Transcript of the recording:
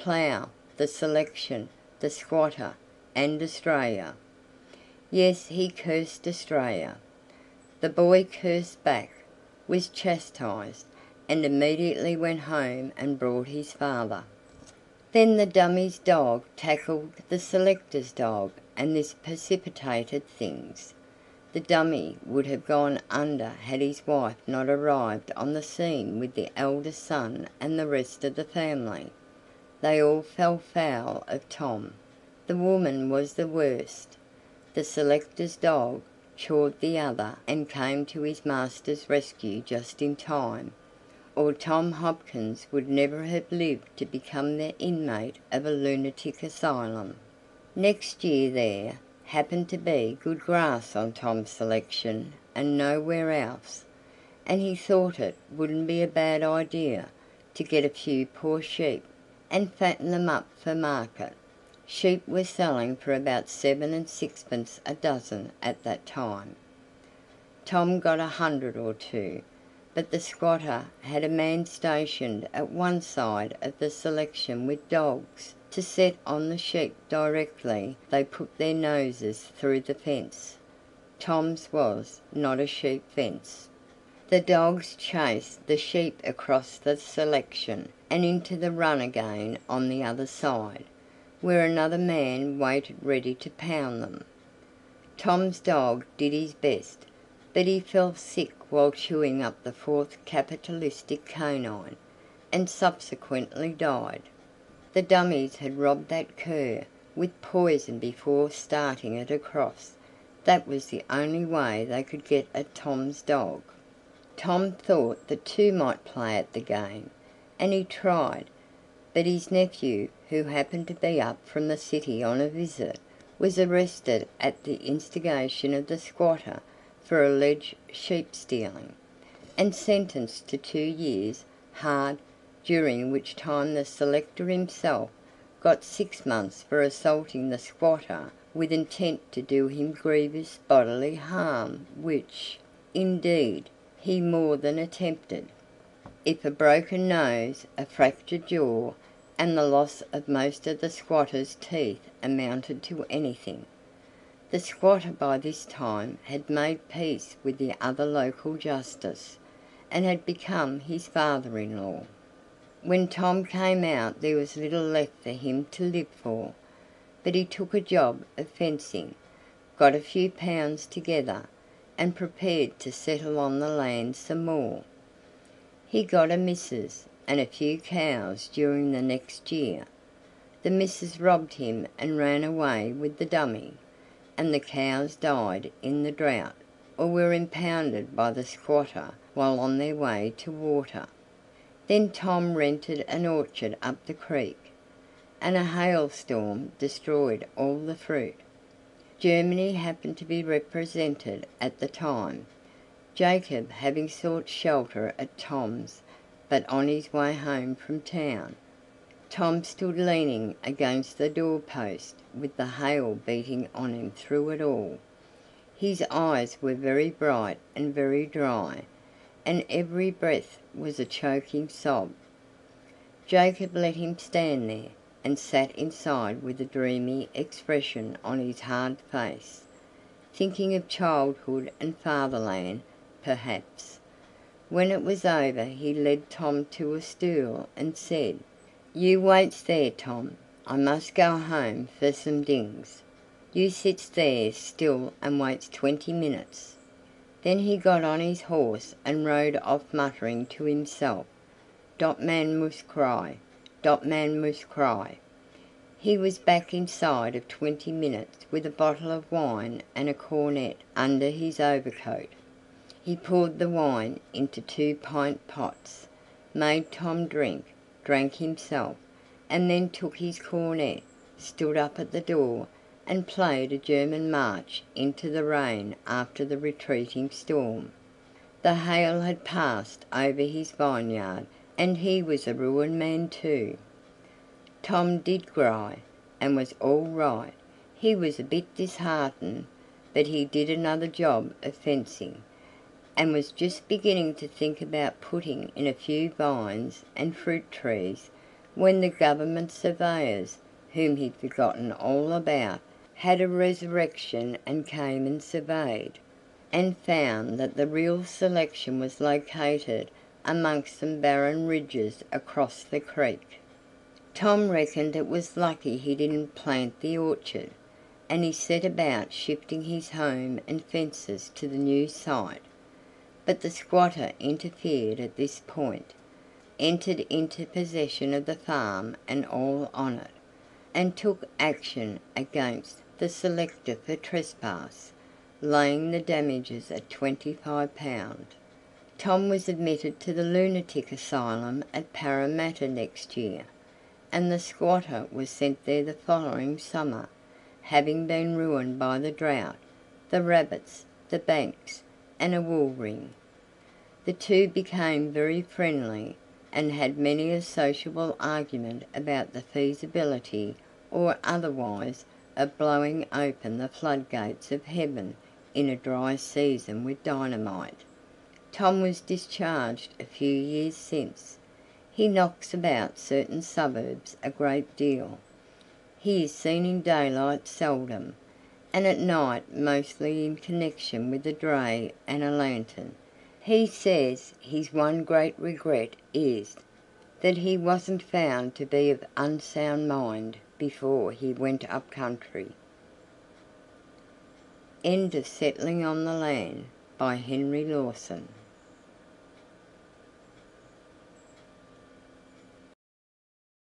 plough, the selection, the squatter, and Australia. Yes, he cursed Australia. The boy cursed back, was chastised, and immediately went home and brought his father. Then the dummy's dog tackled the selector's dog, and this precipitated things. The dummy would have gone under had his wife not arrived on the scene with the eldest son and the rest of the family. They all fell foul of Tom. The woman was the worst. The selector's dog chawed the other and came to his master's rescue just in time, or Tom Hopkins would never have lived to become the inmate of a lunatic asylum. Next year there happened to be good grass on Tom's selection and nowhere else, and he thought it wouldn't be a bad idea to get a few poor sheep and fatten them up for market. Sheep were selling for about 7 and 6pence a dozen at that time. Tom got 100 or two, but the squatter had a man stationed at one side of the selection with dogs to set on the sheep directly they put their noses through the fence. Tom's was not a sheep fence. The dogs chased the sheep across the selection and into the run again on the other side, where another man waited ready to pound them. Tom's dog did his best, but he fell sick while chewing up the fourth capitalistic canine, and subsequently died. The dummies had robbed that cur with poison before starting it across. That was the only way they could get at Tom's dog. Tom thought that two might play at the game, and he tried, but his nephew, who happened to be up from the city on a visit, was arrested at the instigation of the squatter for alleged sheep stealing, and sentenced to 2 years hard, during which time the selector himself got 6 months for assaulting the squatter with intent to do him grievous bodily harm, which, indeed, he more than attempted. If a broken nose, a fractured jaw, and the loss of most of the squatter's teeth amounted to anything, the squatter by this time had made peace with the other local justice, and had become his father-in-law. When Tom came out there was little left for him to live for, but he took a job of fencing, got a few pounds together, and prepared to settle on the land some more. He got a missus and a few cows during the next year. The missus robbed him and ran away with the dummy, and the cows died in the drought, or were impounded by the squatter while on their way to water. Then Tom rented an orchard up the creek, and a hailstorm destroyed all the fruit. Germany happened to be represented at the time, Jacob having sought shelter at Tom's, but on his way home from town. Tom stood leaning against the door-post with the hail beating on him through it all. His eyes were very bright and very dry, and every breath was a choking sob. Jacob let him stand there, and sat inside with a dreamy expression on his hard face, thinking of childhood and fatherland, perhaps. When it was over he led Tom to a stool and said, "You waits there, Tom. I must go home for some dings. You sits there still and waits 20 minutes." Then he got on his horse and rode off muttering to himself, "Dot man muss cry, dot man muss cry." He was back inside of 20 minutes with a bottle of wine and a cornet under his overcoat. He poured the wine into 2-pint pots, made Tom drink, drank himself, and then took his cornet, stood up at the door, and played a German march into the rain after the retreating storm. The hail had passed over his vineyard, and he was a ruined man too. Tom did cry, and was all right. He was a bit disheartened, but he did another job of fencing, and was just beginning to think about putting in a few vines and fruit trees, when the government surveyors, whom he'd forgotten all about, had a resurrection and came and surveyed, and found that the real selection was located amongst some barren ridges across the creek. Tom reckoned it was lucky he didn't plant the orchard, and he set about shifting his home and fences to the new site. But the squatter interfered at this point, entered into possession of the farm and all on it, and took action against the selector for trespass, laying the damages at £25. Tom was admitted to the lunatic asylum at Parramatta next year, and the squatter was sent there the following summer, having been ruined by the drought, the rabbits, the banks, and a wool ring. The two became very friendly, and had many a sociable argument about the feasibility or otherwise of blowing open the floodgates of heaven in a dry season with dynamite. Tom was discharged a few years since. He knocks about certain suburbs a great deal. He is seen in daylight seldom, and at night mostly in connection with a dray and a lantern. He says his one great regret is that he wasn't found to be of unsound mind before he went up country. End of Settling on the Land by Henry Lawson.